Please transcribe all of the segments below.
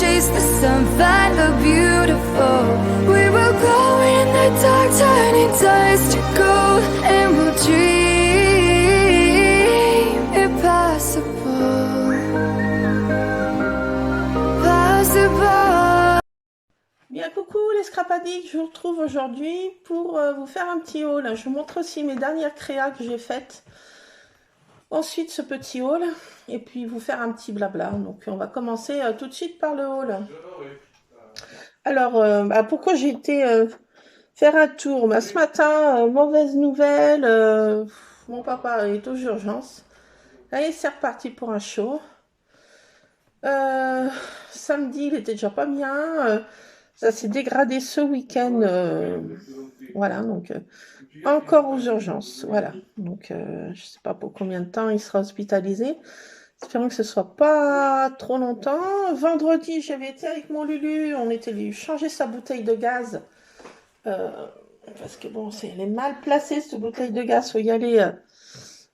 chase the sun, find the beautiful. We will go in the dark, turning dust to gold, and we'll dream impossible, possible. Bien, coucou les scrapadiques, je vous retrouve aujourd'hui pour vous faire un petit haul. Je vous montre aussi mes dernières créas que j'ai faites. Ensuite ce petit haul et puis vous faire un petit blabla. Donc on va commencer tout de suite par le haul. Alors pourquoi j'ai été faire un tour? Ce matin, mauvaise nouvelle, mon papa est aux urgences. Allez, c'est reparti pour un show. Samedi il était déjà pas bien, ça s'est dégradé ce week-end, voilà, donc encore aux urgences, voilà, donc je sais pas pour combien de temps il sera hospitalisé, espérons que ce soit pas trop longtemps. Vendredi j'avais été avec mon Lulu, on était venu changer sa bouteille de gaz, parce que bon, elle est mal placée cette bouteille de gaz, faut y aller,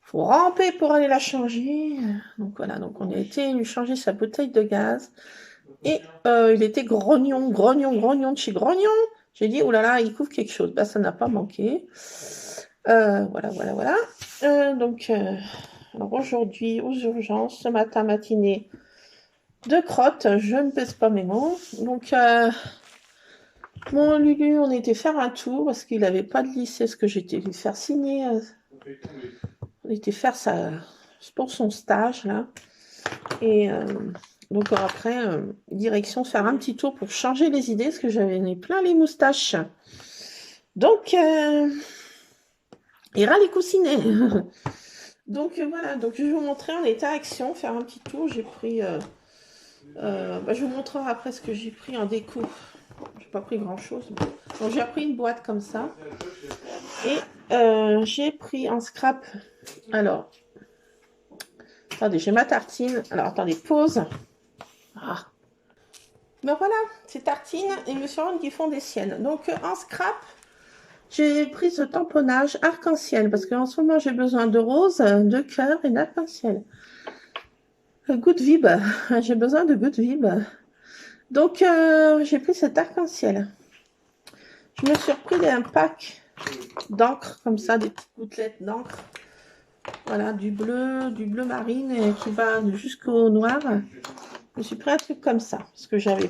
faut ramper pour aller la changer. Donc voilà, donc on a été lui changer sa bouteille de gaz. Et il était grognon de chez grognon. J'ai dit, oh là là, il couvre quelque chose. Ça n'a pas manqué. Voilà. Donc, alors aujourd'hui, aux urgences, ce matin, matinée, de crotte, je ne pèse pas mes mots. Donc, mon Lulu, on était faire un tour parce qu'il n'avait pas de lycée, ce que j'étais lui faire signer. On était faire ça pour son stage, là. Et donc après, direction faire un petit tour pour changer les idées, parce que j'avais plein les moustaches. Donc, il ira les coussinets. Donc voilà, donc je vais vous montrer, on était à Action, faire un petit tour. J'ai pris, je vous montrerai après ce que j'ai pris en déco. J'ai pas pris grand chose. Donc j'ai pris une boîte comme ça. Et j'ai pris en scrap. Alors, attendez, j'ai ma tartine. Alors attendez, pause. Ah. Ben voilà, ces tartines, et je me suis rendu qu'ils font des siennes. Donc en scrap, j'ai pris ce tamponnage arc-en-ciel, parce qu'en ce moment j'ai besoin de rose, de cœur et d'arc-en-ciel. Good vib, j'ai besoin de good vib. Donc j'ai pris cet arc-en-ciel. Je me suis repris un pack d'encre, comme ça, des petites gouttelettes d'encre. Voilà, du bleu marine qui va jusqu'au noir. Je me suis pris un truc comme ça, parce que j'avais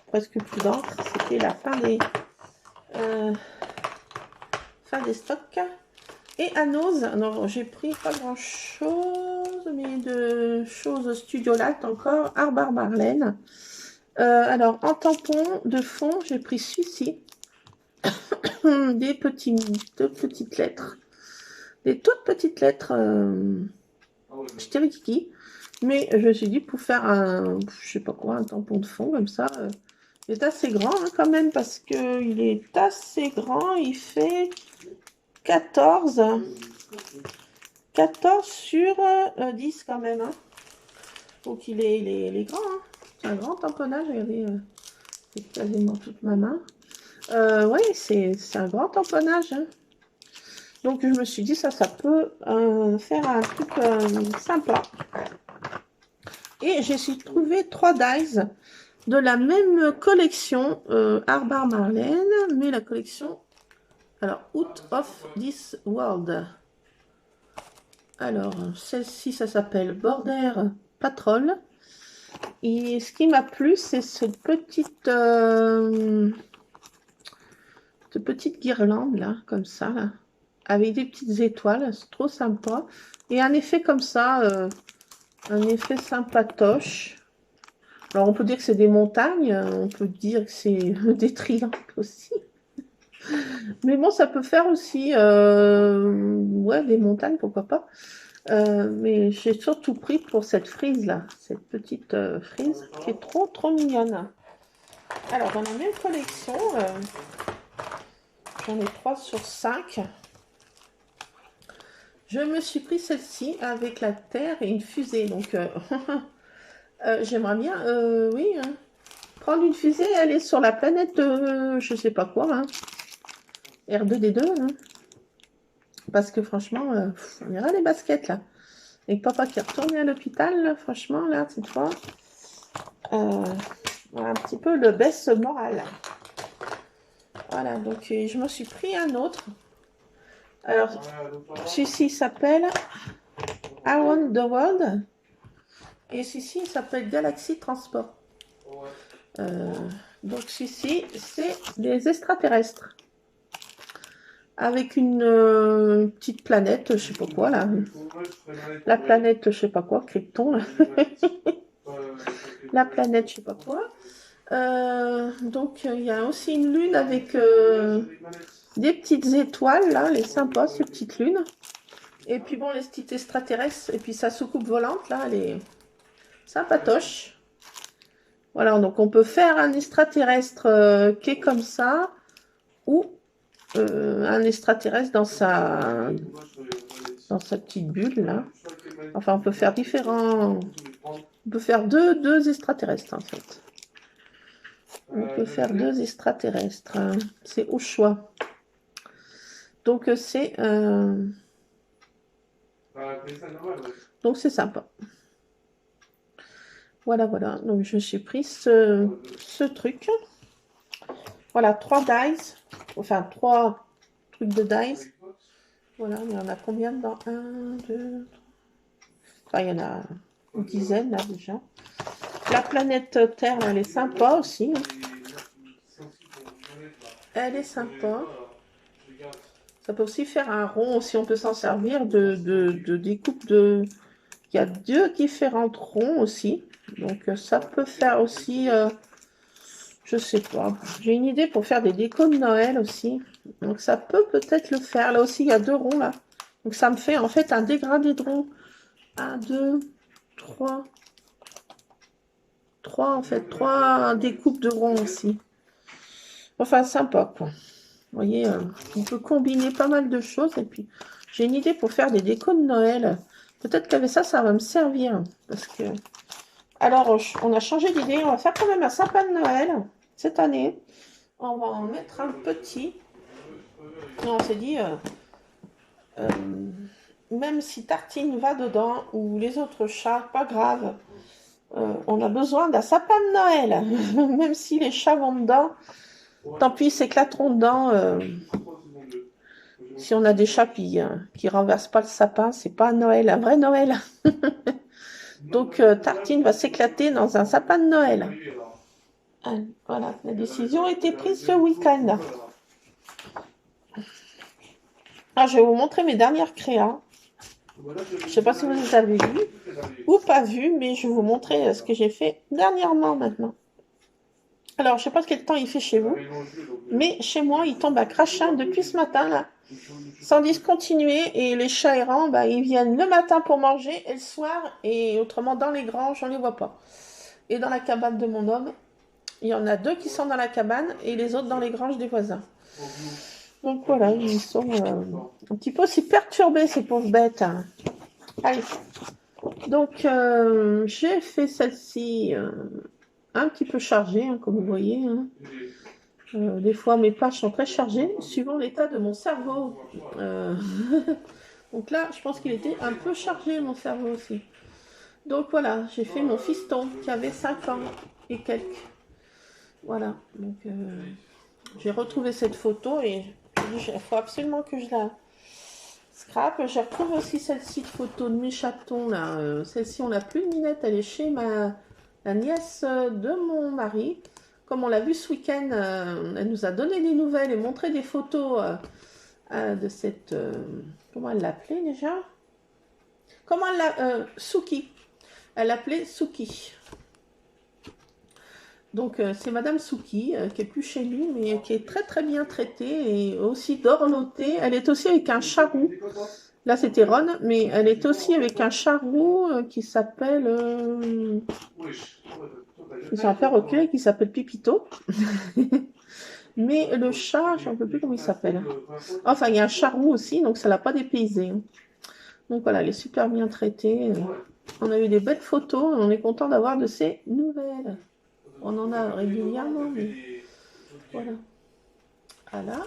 presque plus d'encre. C'était la fin des stocks. Et à Nose, alors j'ai pris pas grand chose, mais de choses Studio Latte encore, Arbar Marlène. Alors en tampon de fond, j'ai pris celui-ci. Deux petites lettres. Des toutes petites lettres Kiki. Mais je me suis dit pour faire je sais pas quoi, un tampon de fond comme ça, il est assez grand quand même, parce que il est assez grand, il fait 14 sur 10 quand même. Donc il est grand, c'est un grand tamponnage, regardez, c'est quasiment toute ma main. Oui, c'est un grand tamponnage. Donc je me suis dit ça peut faire un truc sympa. Et j'ai trouvé 3 dies de la même collection, Arbar Marlène, mais la collection, alors, Out of This World. Alors, celle-ci, ça s'appelle Border Patrol. Et ce qui m'a plu, c'est cette petite guirlande, là, comme ça, là, avec des petites étoiles, c'est trop sympa. Et un effet comme ça, un effet sympatoche. Alors on peut dire que c'est des montagnes, on peut dire que c'est des triangles aussi. Mais bon, ça peut faire aussi ouais, des montagnes, pourquoi pas. Mais j'ai surtout pris pour cette frise là, cette petite frise qui est trop mignonne. Alors dans la même collection, j'en ai 3 sur 5. Je me suis pris celle-ci avec la Terre et une fusée. Donc, j'aimerais bien, oui, prendre une fusée et aller sur la planète de, je sais pas quoi, R2D2. Parce que franchement, on ira les baskets là. Avec papa qui est retourné à l'hôpital, franchement, là, cette fois, Voilà un petit peu le baisse moral. Voilà, donc je me suis pris un autre. Alors, celui-ci s'appelle Around the World et celui-ci s'appelle Galaxy Transport. Donc celui-ci, c'est des extraterrestres avec une petite planète, je sais pas quoi là. La planète, je sais pas quoi, Krypton. Là. La planète, je sais pas quoi. Donc il y a aussi une lune avec des petites étoiles là, les sympas ces petites lunes. Et puis bon, les petites extraterrestres et puis sa soucoupe volante là, elle est sympatoche. Voilà, donc on peut faire un extraterrestre qui est comme ça ou un extraterrestre dans sa petite bulle là. Enfin, on peut faire différents. On peut faire deux extraterrestres en fait. On peut faire deux extraterrestres. C'est au choix. Donc c'est donc c'est sympa. Voilà, voilà. Donc je me suis pris ce truc. Voilà, 3 dice. Enfin, 3 trucs de dice. Voilà, il y en a combien dedans? 1, 2, 3. Enfin, il y en a une dizaine là déjà. La planète Terre, elle est sympa aussi. Elle est sympa. Ça peut aussi faire un rond, si on peut s'en servir de découpe de... Il y a 2 différentes ronds aussi. Donc ça peut faire aussi... je sais pas. J'ai une idée pour faire des décos de Noël aussi. Donc ça peut peut-être le faire. Là aussi, il y a 2 ronds là. Donc ça me fait en fait un dégradé de ronds. 1, 2, 3. 3 en fait. 3 découpes de ronds aussi. Enfin, sympa quoi. Vous voyez, on peut combiner pas mal de choses. Et puis, j'ai une idée pour faire des décos de Noël. Peut-être qu'avec ça, ça va me servir. Parce que... Alors, on a changé d'idée. On va faire quand même un sapin de Noël cette année. On va en mettre un petit. Et on s'est dit, même si Tartine va dedans ou les autres chats, pas grave. On a besoin d'un sapin de Noël. Même si les chats vont dedans, tant pis, ils s'éclateront dedans. Si on a des chats qui renversent pas le sapin, c'est pas un Noël, un vrai Noël. Donc Tartine va s'éclater dans un sapin de Noël. Voilà, la décision a été prise ce week-end. Alors, je vais vous montrer mes dernières créas. Je ne sais pas si vous les avez vues ou pas vues, mais je vais vous montrer ce que j'ai fait dernièrement maintenant. Alors, je ne sais pas quel temps il fait chez vous, mais chez moi, il tombe à crachin depuis ce matin, là, sans discontinuer. Et les chats errants, bah, ils viennent le matin pour manger et le soir, et autrement, dans les granges, on ne les voit pas. Et dans la cabane de mon homme, il y en a 2 qui sont dans la cabane et les autres dans les granges des voisins. Donc voilà, ils sont un petit peu aussi perturbés, ces pauvres bêtes. Allez. Donc, j'ai fait celle-ci un petit peu chargée, hein, comme vous voyez. Hein. Des fois, mes pages sont très chargées, suivant l'état de mon cerveau. Donc là, je pense qu'il était un peu chargé, mon cerveau aussi. Donc voilà, j'ai fait mon fiston qui avait 5 ans et quelques. Voilà, donc j'ai retrouvé cette photo et il faut absolument que je la scrape. J'ai retrouvé aussi celle-ci de photo de mes chatons là. Celle-ci, on l'a plus, Ninette, elle est chez la nièce de mon mari. Comme on l'a vu ce week-end, elle nous a donné des nouvelles et montré des photos de cette... comment elle l'appelait déjà? Comment elle l'a... Suki. Elle l'appelait Suki. Donc c'est Madame Suki qui est plus chez lui, mais qui est très très bien traitée et aussi dorlotée. Elle est aussi avec un charroux. Là c'était Ron, mais elle est aussi avec un charroux qui s'appelle... Ils sont un peu reculés, qui s'appelle Pipito. Mais le chat, je ne sais plus comment il s'appelle. Enfin, il y a un charroux aussi, donc ça ne l'a pas dépaysé. Donc voilà, elle est super bien traitée. On a eu des belles photos, on est content d'avoir de ces nouvelles. On en a régulièrement, mais voilà. Voilà.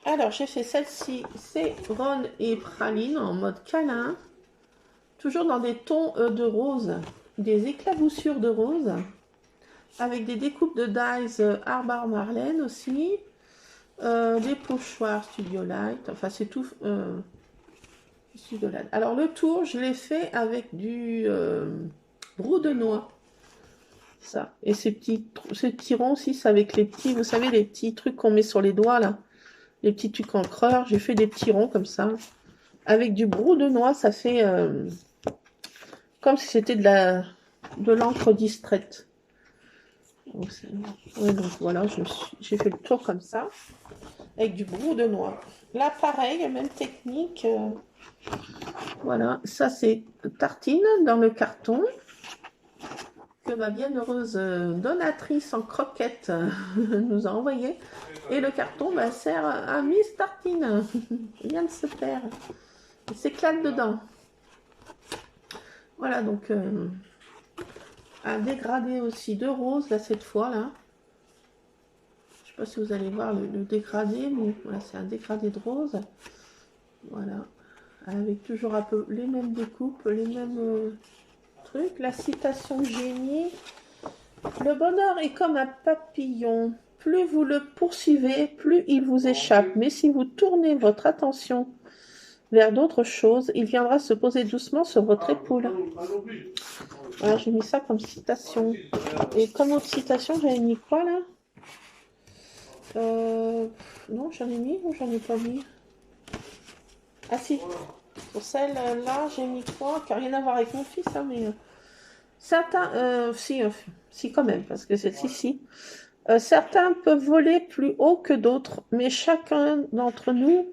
Alors, j'ai fait celle-ci, c'est Ron et Praline en mode câlin. Toujours dans des tons de rose. des éclaboussures de rose avec des découpes de dies Arbor Marlène aussi, des pochoirs Studio Light, enfin c'est tout Studio Light. Alors le tour, je l'ai fait avec du brou de noix. Ça. Et ces petits ronds aussi, c'est avec les petits, vous savez, les petits trucs qu'on met sur les doigts là, les petits trucs encreurs. J'ai fait des petits ronds comme ça. Avec du brou de noix, ça fait comme si c'était de l'encre distraite. Donc, ouais, donc voilà, j'ai fait le tour comme ça, avec du brou de noix. Là, pareil, même technique. Voilà, ça c'est tartine dans le carton que ma bienheureuse donatrice en croquettes nous a envoyé. Et le carton sert à Miss Tartine. Il vient de se faire. Il s'éclate dedans. Voilà, donc un dégradé aussi de rose, là, cette fois, là. Je sais pas si vous allez voir le dégradé, mais voilà, c'est un dégradé de rose. Voilà. Avec toujours un peu les mêmes découpes, les mêmes trucs. La citation de génie. Le bonheur est comme un papillon. Plus vous le poursuivez, plus il vous échappe. Mais si vous tournez votre attention vers d'autres choses, il viendra se poser doucement sur votre épaule. Voilà, j'ai mis ça comme citation. Et comme autre citation, j'avais mis quoi là? Non, j'en ai mis ou j'en ai pas mis? Ah si, pour celle-là, j'ai mis quoi? Qui n'a rien à voir avec mon fils, hein, mais... certains, si quand même, parce que c'est si. Certains peuvent voler plus haut que d'autres, mais chacun d'entre nous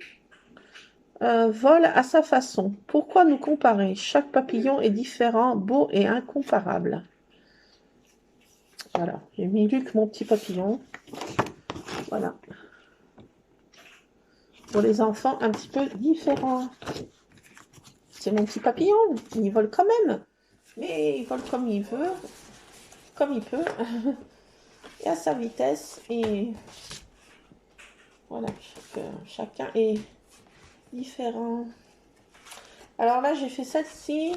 vole à sa façon. Pourquoi nous comparer? Chaque papillon est différent, beau et incomparable. Voilà, j'ai mis Luc, mon petit papillon. Voilà. Pour les enfants un petit peu différents. C'est mon petit papillon, il vole quand même. Mais il vole comme il veut, comme il peut. Et à sa vitesse. Et voilà, chacun est différent. Alors là, j'ai fait celle-ci.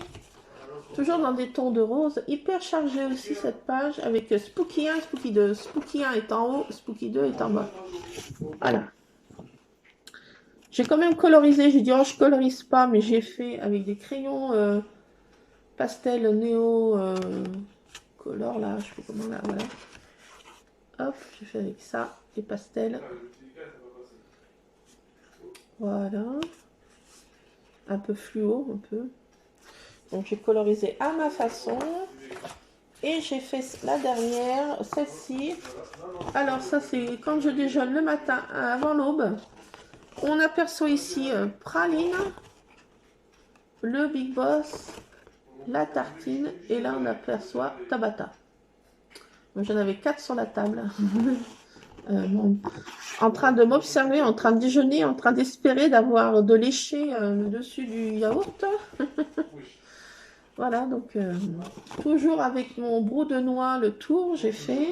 Toujours dans des tons de rose. Hyper chargée aussi cette page. Avec Spooky 1, Spooky 2. Spooky 1 est en haut, Spooky 2 est en bas. Voilà. J'ai quand même colorisé. J'ai dit, oh, je colorise pas. Mais j'ai fait avec des crayons pastel néo color là. Je sais pas comment là. Voilà. Hop, j'ai fait avec ça. Les pastels. Voilà. Un peu fluo, un peu. Donc j'ai colorisé à ma façon. Et j'ai fait la dernière, celle-ci. Alors ça c'est quand je déjeune le matin avant l'aube. On aperçoit ici praline, le Big Boss, la tartine. Et là on aperçoit Tabata. Donc j'en avais 4 sur la table. En train de m'observer, en train de déjeuner, en train d'espérer d'avoir de lécher le dessus du yaourt. Voilà, donc toujours avec mon brou de noix, le tour, j'ai fait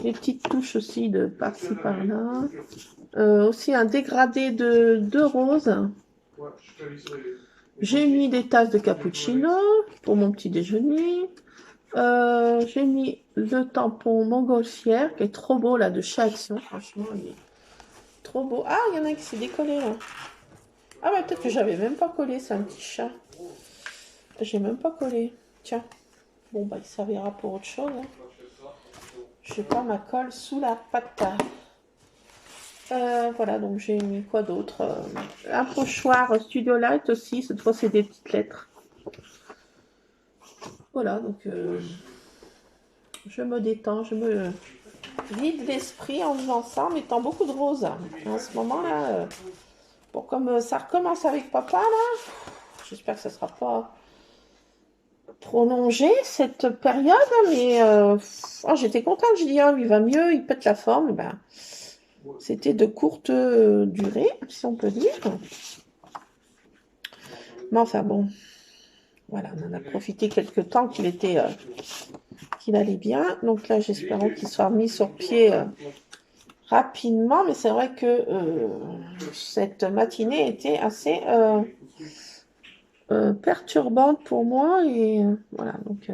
les petites touches aussi de par-ci par-là. Aussi un dégradé de rose. J'ai mis des tasses de cappuccino pour mon petit déjeuner. J'ai mis le tampon montgolfière qui est trop beau là de chez Action. Franchement, il est trop beau. Ah, il y en a qui s'est décollé là. Ah, mais peut-être que j'avais même pas collé, c'est un petit chat. J'ai même pas collé. Tiens. Bon, bah, il servira pour autre chose. Hein. Je sais pas, ma colle sous la patate. Voilà, donc j'ai mis quoi d'autre? Un pochoir Studio Light aussi. Cette fois, c'est des petites lettres. Voilà, donc je me détends, je me vide l'esprit en faisant ça, en mettant beaucoup de rose. En ce moment-là, bon, comme ça recommence avec papa, là, j'espère que ça sera pas prolongé cette période, mais j'étais contente. Je dis, il va mieux, il pète la forme. Ben, c'était de courte durée, si on peut dire. Mais enfin bon, voilà, on en a profité quelques temps qu'il allait bien. Donc là, j'espère qu'il soit mis sur pied rapidement. Mais c'est vrai que cette matinée était assez perturbante pour moi. Et voilà, donc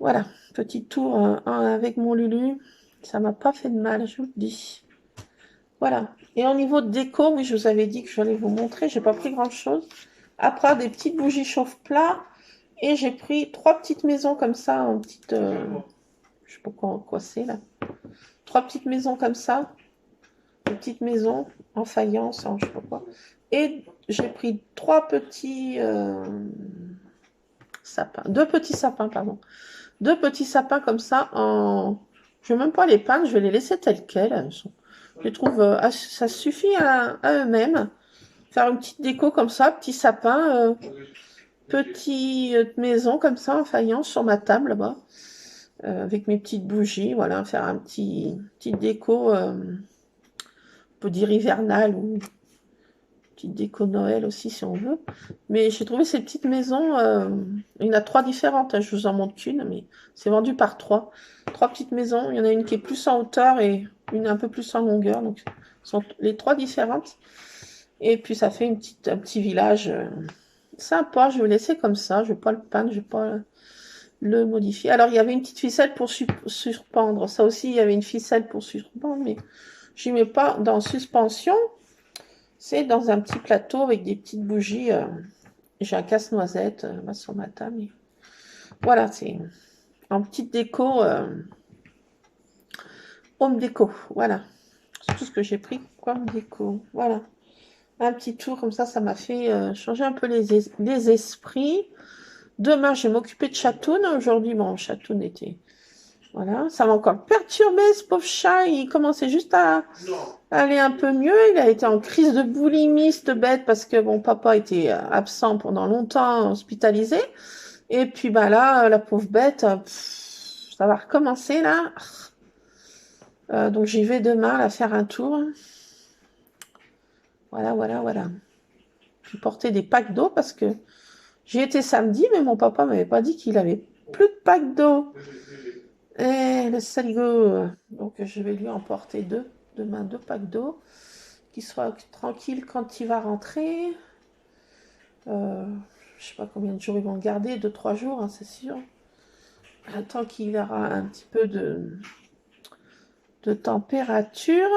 Voilà, petit tour avec mon Lulu. Ça m'a pas fait de mal, je vous le dis. Voilà. Et au niveau de déco, oui, je vous avais dit que j'allais vous montrer. J'ai pas pris grand-chose. Après, des petites bougies chauffe-plat. Et j'ai pris 3 petites maisons comme ça, en petite... je sais pas quoi c'est, là. 3 petites maisons comme ça. Des petites maisons en faïence, en je sais pas quoi. Et j'ai pris 3 petits sapins. 2 petits sapins, pardon. 2 petits sapins comme ça en... Je vais même pas les peindre, je vais les laisser tels quels. Je les trouve... ça suffit à eux-mêmes. Faire une petite déco comme ça, petit sapin, petite maison comme ça en faïence sur ma table là-bas. Avec mes petites bougies, voilà, faire un petite déco, on peut dire hivernale ou petite déco Noël aussi si on veut. Mais j'ai trouvé ces petites maisons, il y en a 3 différentes, hein, je vous en montre qu'une, mais c'est vendu par 3. 3 petites maisons, il y en a une qui est plus en hauteur et une un peu plus en longueur, donc sont les 3 différentes. Et puis ça fait un petit village sympa, je vais le laisser comme ça, je vais pas le peindre, je vais pas le modifier. Alors il y avait une petite ficelle pour suspendre, ça aussi il y avait une ficelle pour suspendre, mais je mets pas dans suspension, c'est dans un petit plateau avec des petites bougies. J'ai un casse-noisette sur ma table. Mais... Voilà, c'est en petite déco, home déco, voilà. C'est tout ce que j'ai pris comme déco, voilà. Un petit tour comme ça m'a fait changer un peu les esprits. Demain, je vais m'occuper de Chatoun. Aujourd'hui, bon, Chatoun était... Voilà, ça m'a encore perturbé, ce pauvre chat. Il commençait juste à aller un peu mieux. Il a été en crise de boulimie, cette bête, parce que mon papa était absent pendant longtemps, hospitalisé. Et puis, bah là, la pauvre bête, ça va recommencer, là. Donc, j'y vais demain, la faire un tour. Voilà, voilà, voilà. J'ai porté des packs d'eau parce que j'y étais samedi, mais mon papa m'avait pas dit qu'il avait plus de packs d'eau. Et le saligo. Donc je vais lui emporter demain 2 packs d'eau, qu'il soit tranquille quand il va rentrer. Je sais pas combien de jours ils vont le garder, 2-3 jours, hein, c'est sûr. Tant qu'il aura un petit peu de température.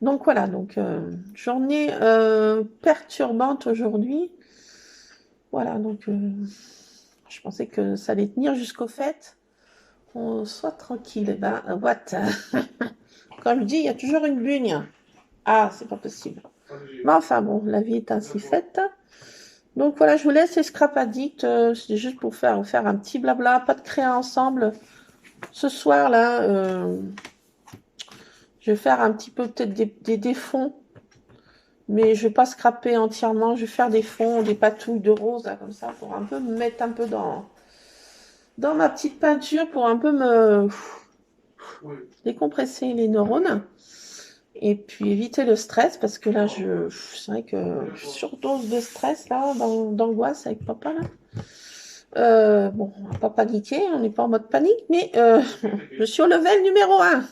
Donc voilà, donc journée perturbante aujourd'hui. Voilà, donc je pensais que ça allait tenir jusqu'au fait. On soit tranquille. Eh ben, what? Comme je dis, il y a toujours une bugne. Ah, c'est pas possible. Mais enfin bon, la vie est ainsi faite. Donc voilà, je vous laisse les scrap addicts. C'est juste pour faire un petit blabla, pas de créa ensemble. Ce soir là, je vais faire un petit peu peut-être des fonds. Mais je vais pas scraper entièrement. Je vais faire des fonds, des patouilles de rose là, comme ça, pour un peu me mettre un peu dans ma petite peinture, pour un peu me décompresser les neurones. Et puis éviter le stress, parce que là, c'est vrai que je surdose de stress, là, d'angoisse avec papa, là. Bon, on va pas paniquer, on n'est pas en mode panique, mais je suis au level numéro 1.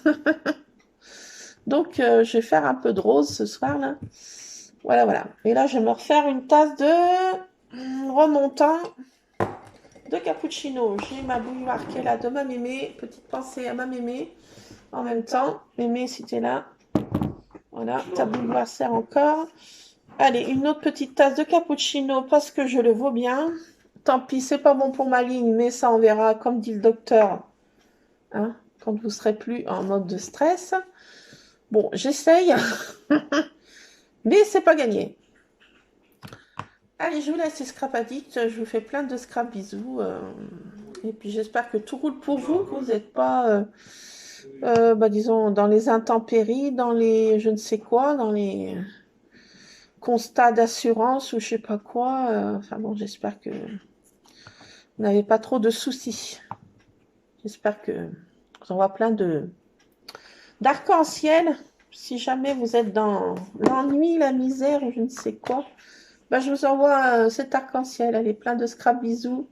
Donc, je vais faire un peu de rose ce soir, là. Voilà, voilà. Et là, je vais me refaire une tasse de remontant de cappuccino. J'ai ma bouilloire qui est là de ma mémé. Petite pensée à ma mémé. En même temps, mémé, si t'es là. Voilà, ta bouilloire sert encore. Allez, une autre petite tasse de cappuccino parce que je le vaux bien. Tant pis, c'est pas bon pour ma ligne, mais ça on verra, comme dit le docteur, hein, quand vous serez plus en mode de stress. Bon, j'essaye, mais c'est pas gagné. Allez, je vous laisse les scrap addicts. Je vous fais plein de scrap bisous. Et puis j'espère que tout roule pour vous, que vous n'êtes pas... disons, dans les intempéries, dans les je ne sais quoi, dans les constats d'assurance ou je sais pas quoi. Enfin bon, j'espère que vous n'avez pas trop de soucis. J'espère que vous envoie plein d'arc-en-ciel. Si jamais vous êtes dans l'ennui, la misère ou je ne sais quoi, je vous envoie cet arc-en-ciel. Elle est plein de scrap bisous.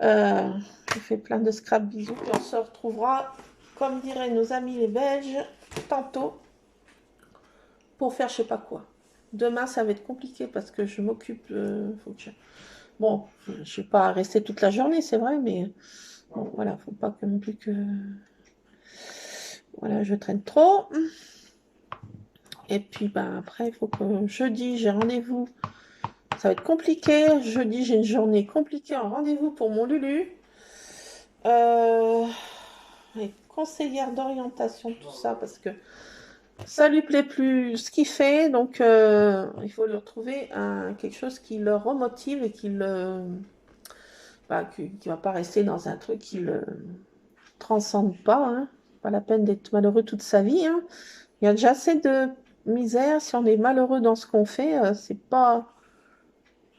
Je fais plein de scrap bisous. Et on se retrouvera, comme diraient nos amis les Belges, tantôt pour faire je sais pas quoi. Demain, ça va être compliqué parce que je m'occupe. Faut que Bon, je vais pas rester toute la journée, c'est vrai, mais bon, voilà, faut pas que non plus que voilà, je traîne trop. Et puis ben après, il faut que jeudi, j'ai rendez-vous. Ça va être compliqué. Jeudi, j'ai une journée compliquée en rendez-vous pour mon Lulu. Et conseillère d'orientation, tout ça, parce que ça lui plaît plus ce qu'il fait, donc il faut lui retrouver quelque chose qui le remotive et qui va pas rester dans un truc qui le transcende pas, hein. Pas la peine d'être malheureux toute sa vie, hein. Il y a déjà assez de misère. Si on est malheureux dans ce qu'on fait, c'est pas,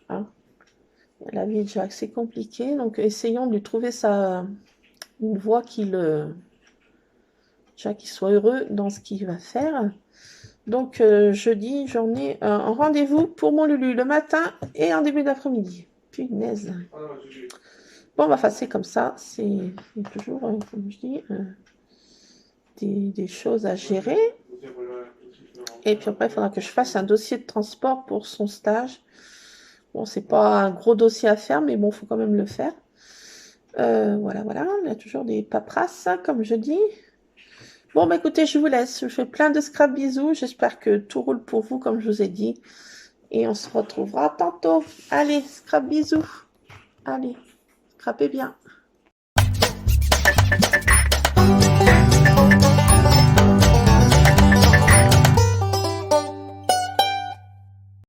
hein. La vie est déjà assez compliquée, donc essayons de lui trouver une voie déjà qu'il soit heureux dans ce qu'il va faire. Donc jeudi, j'en ai un rendez-vous pour mon Lulu le matin et en début d'après-midi. Punaise. Bon, bah, c'est comme ça. C'est toujours, comme je dis, des choses à gérer. Et puis après, il faudra que je fasse un dossier de transport pour son stage. Bon, c'est pas un gros dossier à faire, mais bon, il faut quand même le faire. Voilà, il y a toujours des paperasses, comme je dis. Bon, bah écoutez, je vous laisse. Je fais plein de scrap bisous. J'espère que tout roule pour vous, comme je vous ai dit. Et on se retrouvera tantôt. Allez, scrap bisous. Allez, scrapez bien.